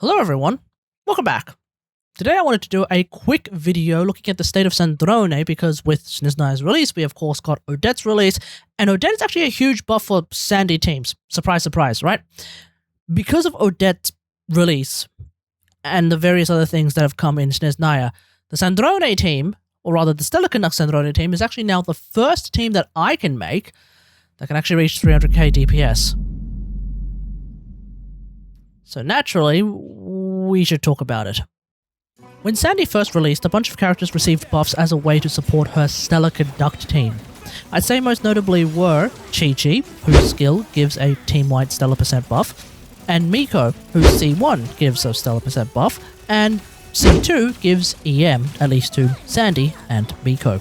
Hello everyone, welcome back. Today I wanted to do a quick video looking at the state of Sandrone because with Snizna's release we of course got Odette's release, and Odette is actually a huge buff for Sandy teams. Surprise, surprise, right? Because of Odette's release and the various other things that have come in Sniznaya, the Sandrone team, or rather the StellarConduct Sandrone team, is actually now the first team that I can make that can actually reach 300k DPS. So naturally, we should talk about it. When Sandy first released, a bunch of characters received buffs as a way to support her StellarConduct team. I'd say most notably were Qiqi, whose skill gives a team-wide stellar percent buff, and Miko, whose C1 gives a stellar percent buff, and C2 gives EM, at least to Sandy and Miko.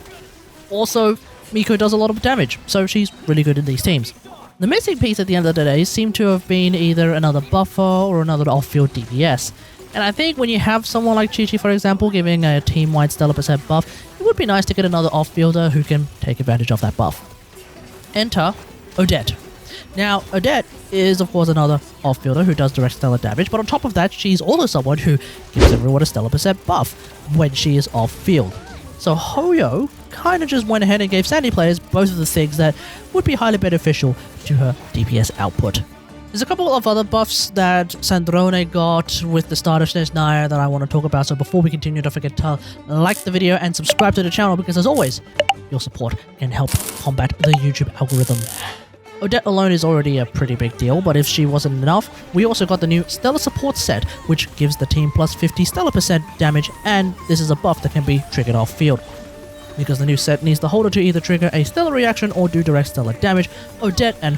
Also, Miko does a lot of damage, so she's really good in these teams. The missing piece at the end of the day seemed to have been either another buffer or another off-field DPS. And I think when you have someone like Qiqi, for example, giving a team-wide stellar percent buff, it would be nice to get another off-fielder who can take advantage of that buff. Enter Odette. Now, Odette is, of course, another off-fielder who does direct stellar damage, but on top of that, she's also someone who gives everyone a stellar percent buff when she is off-field. So Hoyo kind of just went ahead and gave Sandy players both of the things that would be highly beneficial to her DPS output. There's a couple of other buffs that Sandrone got with the start of Sniznaya that I want to talk about, so before we continue, don't forget to like the video and subscribe to the channel because, as always, your support can help combat the YouTube algorithm. Odette alone is already a pretty big deal, but if she wasn't enough, we also got the new StellarSupport set, which gives the team plus 50 stellar percent damage, and this is a buff that can be triggered off-field. Because the new set needs the holder to either trigger a stellar reaction or do direct stellar damage, Odette and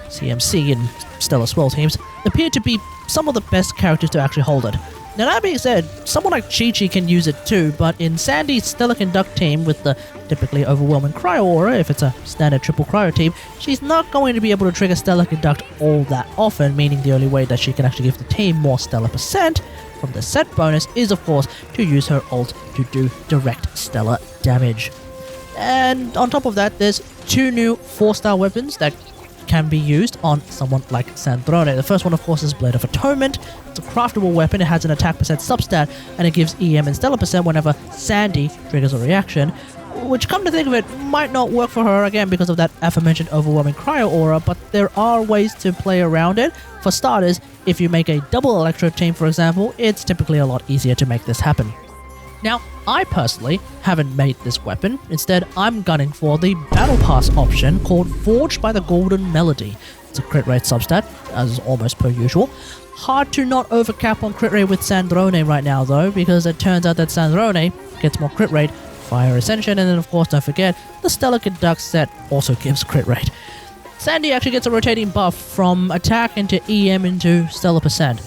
CMC and Stellar Swirl teams appear to be some of the best characters to actually hold it. Now that being said, someone like Qiqi can use it too, but in Sandy's StellarConduct team with the typically overwhelming Cryo Aura, if it's a standard triple Cryo team, she's not going to be able to trigger StellarConduct all that often, meaning the only way that she can actually give the team more stellar percent from the set bonus is of course to use her ult to do direct stellar damage. And on top of that, there's two new 4-star weapons that can be used on someone like Sandrone. The first one, of course, is Blade of Atonement. It's a craftable weapon, it has an attack percent substat, and it gives EM and stellar percent whenever Sandy triggers a reaction, which, come to think of it, might not work for her, again, because of that aforementioned overwhelming Cryo Aura, but there are ways to play around it. For starters, if you make a double Electro team, for example, it's typically a lot easier to make this happen. Now, I personally haven't made this weapon. Instead, I'm gunning for the Battle Pass option called Forged by the Golden Melody. It's a crit rate substat, as almost per usual. Hard to not overcap on crit rate with Sandrone right now though, because it turns out that Sandrone gets more crit rate, Fire Ascension, and then of course don't forget, the StellarConduct set also gives crit rate. Sandy actually gets a rotating buff from attack into EM into stellar percent.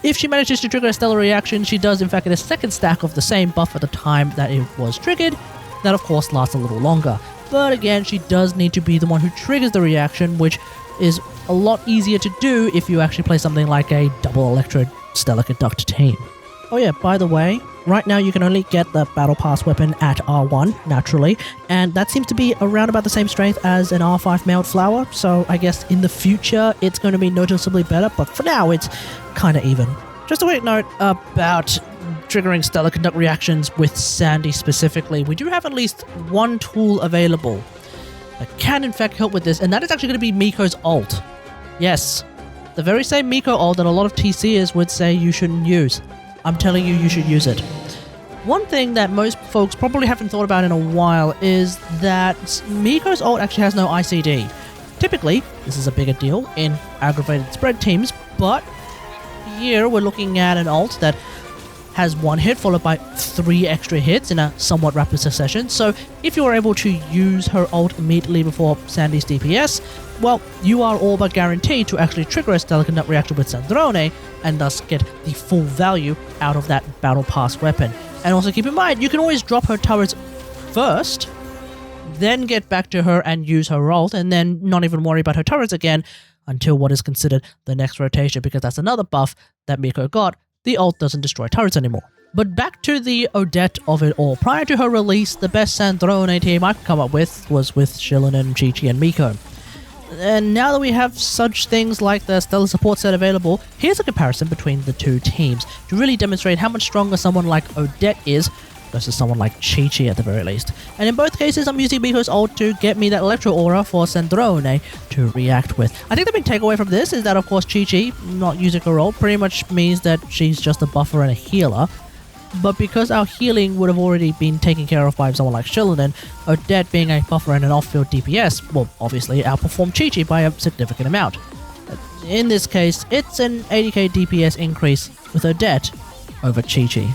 If she manages to trigger a stellar reaction, she does in fact get a second stack of the same buff at the time that it was triggered. That of course lasts a little longer. But again, she does need to be the one who triggers the reaction, which is a lot easier to do if you actually play something like a double Electro StellarConduct team. Oh yeah, by the way, right now you can only get the Battle Pass weapon at R1, naturally, and that seems to be around about the same strength as an R5 Mailed Flower, so I guess in the future it's going to be noticeably better, but for now it's kind of even. Just a quick note about triggering StellarConduct reactions with Sandy specifically. We do have at least one tool available that can in fact help with this, and that is actually going to be Miko's ult. Yes, the very same Miko ult that a lot of TCers would say you shouldn't use. I'm telling you, you should use it. One thing that most folks probably haven't thought about in a while is that Miko's ult actually has no ICD. Typically, this is a bigger deal in aggravated spread teams, but here we're looking at an ult that has one hit followed by 3 extra hits in a somewhat rapid succession, so if you are able to use her ult immediately before Sandy's DPS, well, you are all but guaranteed to actually trigger a StellarConduct reaction with Sandrone, and thus get the full value out of that Battle Pass weapon. And also keep in mind, you can always drop her turrets first, then get back to her and use her ult, and then not even worry about her turrets again until what is considered the next rotation, because that's another buff that Miko got. The ult doesn't destroy turrets anymore. But back to the Odette of it all. Prior to her release, the best Sandrone team I could come up with was with Xilonen, Qiqi, and Miko. And now that we have such things like the StellarSupport set available, here's a comparison between the two teams to really demonstrate how much stronger someone like Odette is versus someone like Qiqi at the very least. And in both cases, I'm using Miko's ult to get me that Electro Aura for Sandrone to react with. I think the big takeaway from this is that, of course, Qiqi not using her ult pretty much means that she's just a buffer and a healer. But because our healing would have already been taken care of by someone like Xilonen, Odette being a buffer and an off-field DPS will obviously outperform Qiqi by a significant amount. In this case, it's an 80k DPS increase with Odette over Qiqi.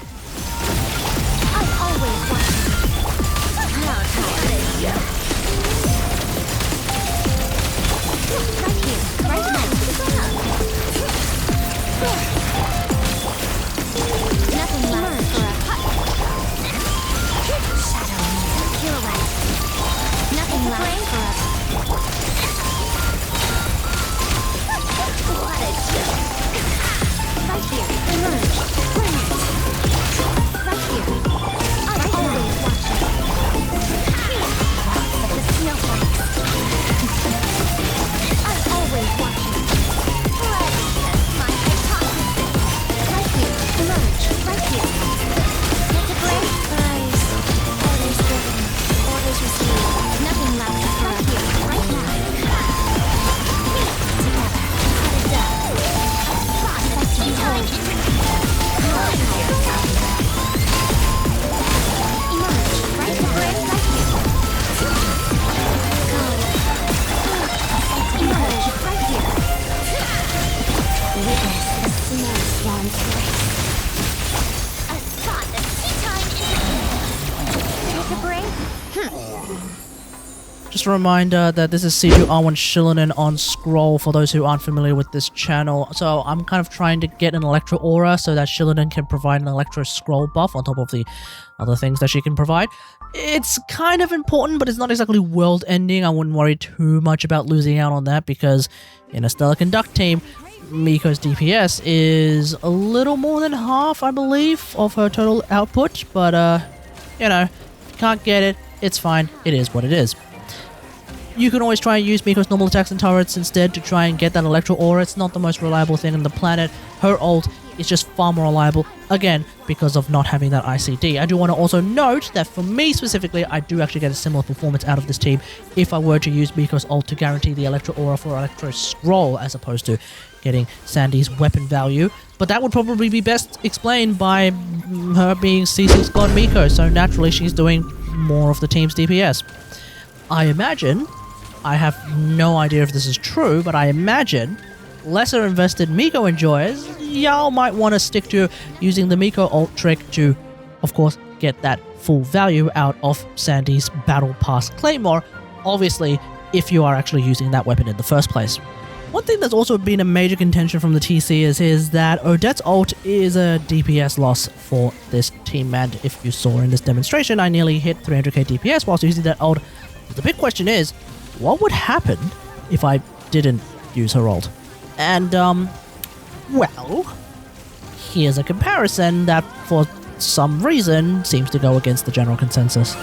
Just a reminder that this is C2 R1 Xilonen on Scroll for those who aren't familiar with this channel. So I'm kind of trying to get an Electro Aura so that Xilonen can provide an Electro Scroll buff on top of the other things that she can provide. It's kind of important, but it's not exactly world ending. I wouldn't worry too much about losing out on that because in a StellarConduct team, Miko's DPS is a little more than half, I believe, of her total output. But, you know, if you can't get it, it's fine. It is what it is. You can always try and use Miko's normal attacks and turrets instead to try and get that Electro Aura. It's not the most reliable thing on the planet. Her ult is just far more reliable, again, because of not having that ICD. I do want to also note that for me specifically, I do actually get a similar performance out of this team if I were to use Miko's ult to guarantee the Electro Aura for Electro Scroll as opposed to getting Sandy's weapon value. But that would probably be best explained by her being C6 God Miko, so naturally she's doing more of the team's DPS. I imagine, I have no idea if this is true, but I imagine lesser invested Miko enjoyers, y'all might want to stick to using the Miko ult trick to, of course, get that full value out of Sandy's Battle Pass Claymore, obviously, if you are actually using that weapon in the first place. One thing that's also been a major contention from the TC is that Odette's ult is a DPS loss for this team, and if you saw in this demonstration, I nearly hit 300k DPS whilst using that ult. But the big question is, what would happen if I didn't use her ult? And, well, here's a comparison that for some reason seems to go against the general consensus.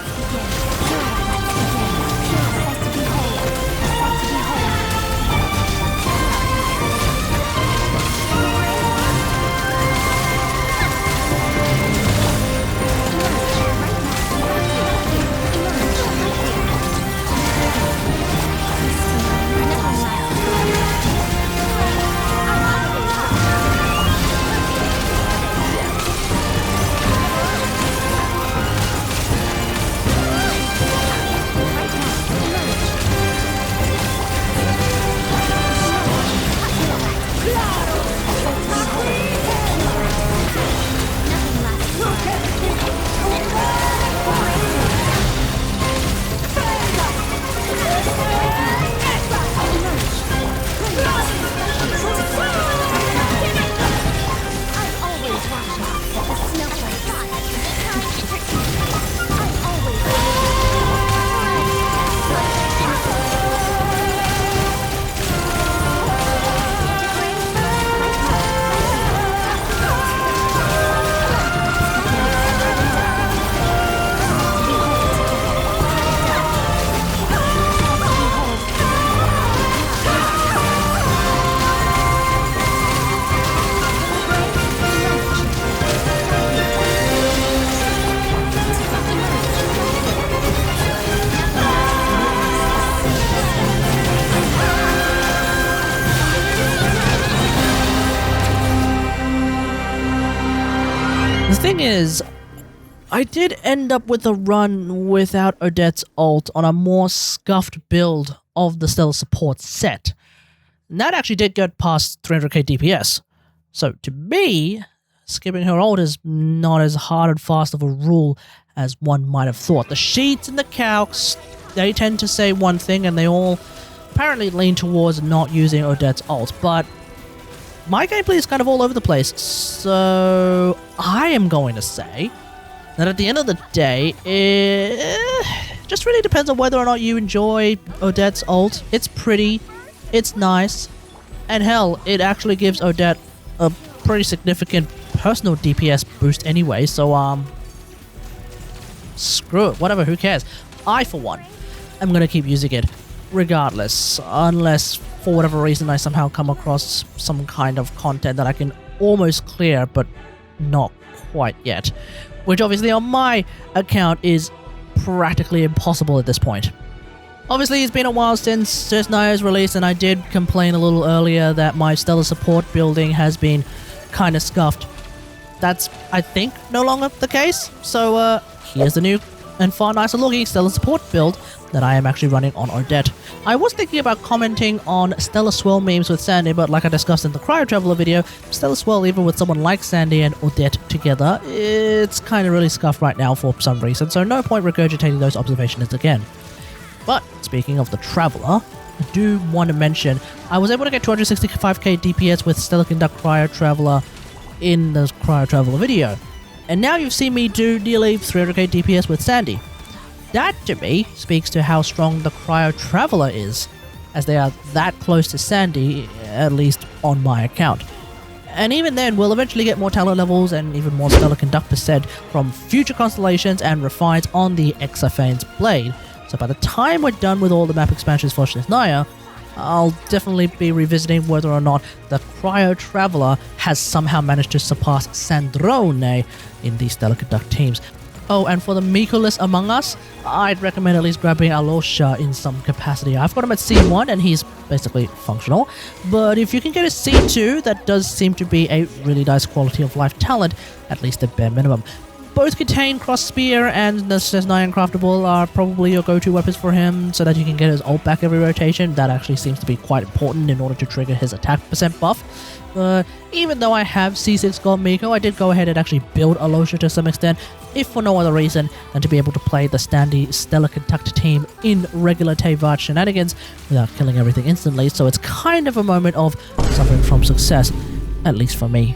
The thing is, I did end up with a run without Odette's ult on a more scuffed build of the StellarSupport set. And that actually did get past 300k DPS. So to me, skipping her ult is not as hard and fast of a rule as one might have thought. The sheets and the calcs, they tend to say one thing and they all apparently lean towards not using Odette's ult, but my gameplay is kind of all over the place, so I am going to say that at the end of the day, it just really depends on whether or not you enjoy Odette's ult. It's pretty, it's nice, and hell, it actually gives Odette a pretty significant personal DPS boost anyway, so screw it, whatever, who cares? I, for one, am going to keep using it regardless, unless for whatever reason I somehow come across some kind of content that I can almost clear but not quite yet, which obviously on my account is practically impossible at this point. Obviously it's been a while since Naya's release, and I did complain a little earlier that my StellarSupport building has been kind of scuffed. That's, I think, no longer the case, so here's the new and far nicer looking StellarSupport build that I am actually running on Odette. I was thinking about commenting on Stellar Swirl memes with Sandy, but like I discussed in the Cryo Traveller video, Stellar Swirl, even with someone like Sandy and Odette together, it's kind of really scuffed right now for some reason, so no point regurgitating those observations again. But speaking of the Traveller, I do want to mention I was able to get 265k DPS with StellarConduct Cryo Traveller in the Cryo Traveller video, and now you've seen me do nearly 300k DPS with Sandy. That, to me, speaks to how strong the Cryo Traveller is, as they are that close to Sandy, at least on my account. And even then, we'll eventually get more talent levels and even more StellarConduct percent from future Constellations and refines on the Exophane's blade. So by the time we're done with all the map expansions for Naya, I'll definitely be revisiting whether or not the Cryo Traveller has somehow managed to surpass Sandrone in the StellarConduct teams. Oh, and for the Miko-less among us, I'd recommend at least grabbing Alosha in some capacity. I've got him at C1 and he's basically functional, but if you can get a C2, that does seem to be a really nice quality of life talent, at least at bare minimum. Both contain Cross Spear and the Cesnyan Craftable are probably your go-to weapons for him so that you can get his ult back every rotation. That actually seems to be quite important in order to trigger his attack percent buff. Even though I have C6 Gold Miko, I did go ahead and actually build Alosha to some extent, if for no other reason than to be able to play the standy StellarConduct team in regular Teyvat shenanigans without killing everything instantly, so it's kind of a moment of suffering from success, at least for me.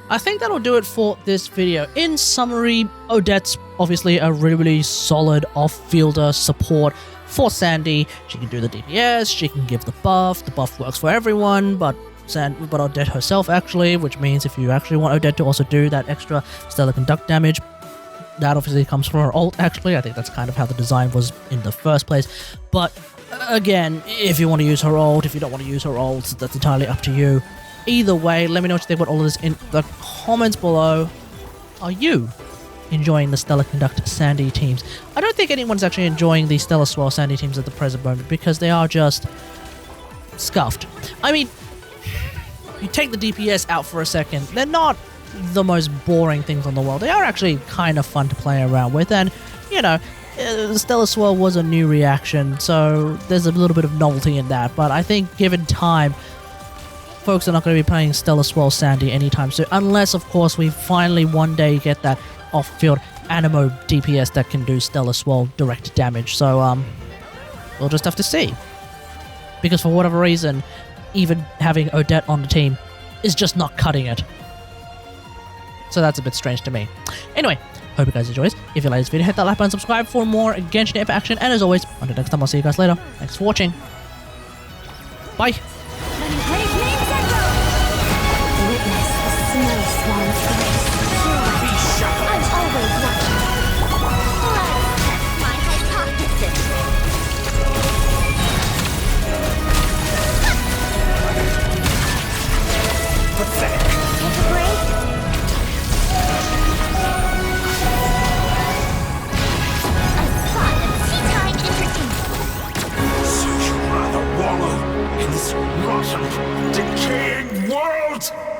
I think that'll do it for this video. In summary, Odette's obviously a really solid off-fielder support for Sandy. She can do the DPS, she can give the buff works for everyone, but Odette herself actually, which means if you actually want Odette to also do that extra StellarConduct damage, that obviously comes from her ult actually. I think that's kind of how the design was in the first place. But again, if you want to use her ult, if you don't want to use her ult, that's entirely up to you. Either way, let me know what you think about all of this in the comments below. Are you enjoying the StellarConduct Sandy teams? I don't think anyone's actually enjoying the Stellar Swirl Sandy teams at the present moment because they are just scuffed. I mean, you take the DPS out for a second, they're not the most boring things in the world. They are actually kind of fun to play around with, and, you know, Stellar Swirl was a new reaction, so there's a little bit of novelty in that, but I think given time, folks are not going to be playing Stellar Swirl Sandy anytime soon, unless, of course, we finally one day get that off-field Animo DPS that can do Stellar Swirl direct damage, so, we'll just have to see. Because for whatever reason, even having Odette on the team is just not cutting it. So that's a bit strange to me. Anyway, hope you guys enjoyed. If you like this video, hit that like button, subscribe for more Genshin Impact action, and as always, until next time, I'll see you guys later. Thanks for watching. Bye. in this rotten, decaying world!